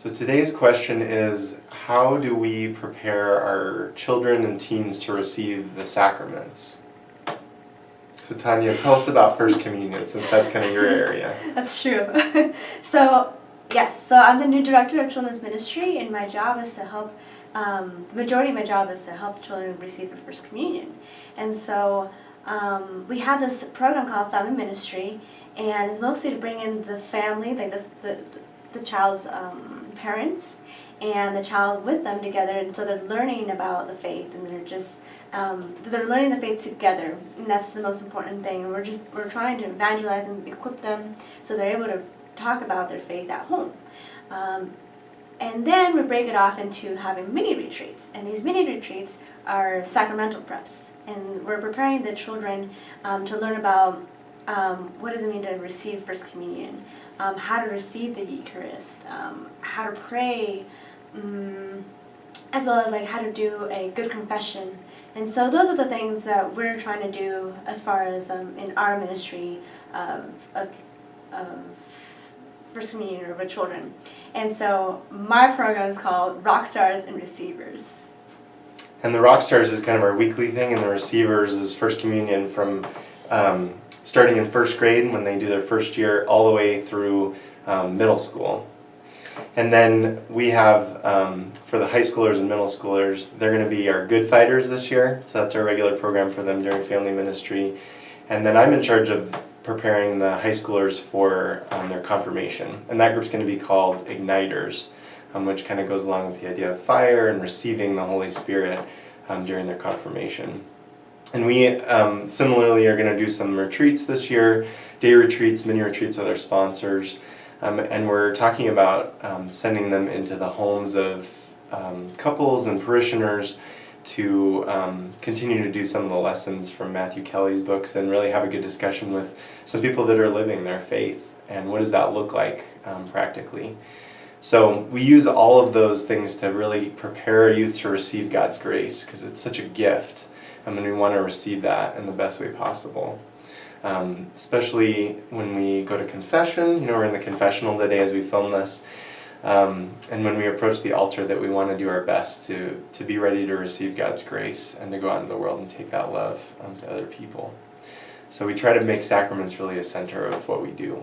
So today's question is, how do we prepare our children and teens to receive the sacraments? So Tanya, tell us about First Communion, since that's kind of your area. That's true. So I'm the new director of children's ministry, and my job is to help, the majority of my job is to help children receive their First Communion. And so we have this program called Family Ministry, and it's mostly to bring in the family, like the child's parents and the child with them together, and so they're learning about the faith, and they're learning the faith together, and that's the most important thing. And we're trying to evangelize and equip them so they're able to talk about their faith at home. And then we break it off into having mini retreats, and these mini retreats are sacramental preps, and we're preparing the children to learn about what does it mean to receive First Communion, how to receive the Eucharist, how to pray, as well as like how to do a good confession. And so those are the things that we're trying to do as far as in our ministry of First Communion with children. And so my program is called Rock Stars and Receivers. And the Rock Stars is kind of our weekly thing, and the Receivers is First Communion from starting in first grade when they do their first year all the way through middle school. And then we have, for the high schoolers and middle schoolers, they're going to be our Good Fighters this year. So that's our regular program for them during family ministry. And then I'm in charge of preparing the high schoolers for their confirmation. And that group's going to be called Igniters, which kind of goes along with the idea of fire and receiving the Holy Spirit during their confirmation. And we similarly are going to do some retreats this year, day retreats, mini retreats with our sponsors. And we're talking about sending them into the homes of couples and parishioners to continue to do some of the lessons from Matthew Kelly's books and really have a good discussion with some people that are living their faith and what does that look like practically. So we use all of those things to really prepare our youth to receive God's grace, because it's such a gift, and we want to receive that in the best way possible. Especially when we go to confession, we're in the confessional today as we film this, and when we approach the altar, that we want to do our best to be ready to receive God's grace and to go out into the world and take that love to other people. So we try to make sacraments really a center of what we do.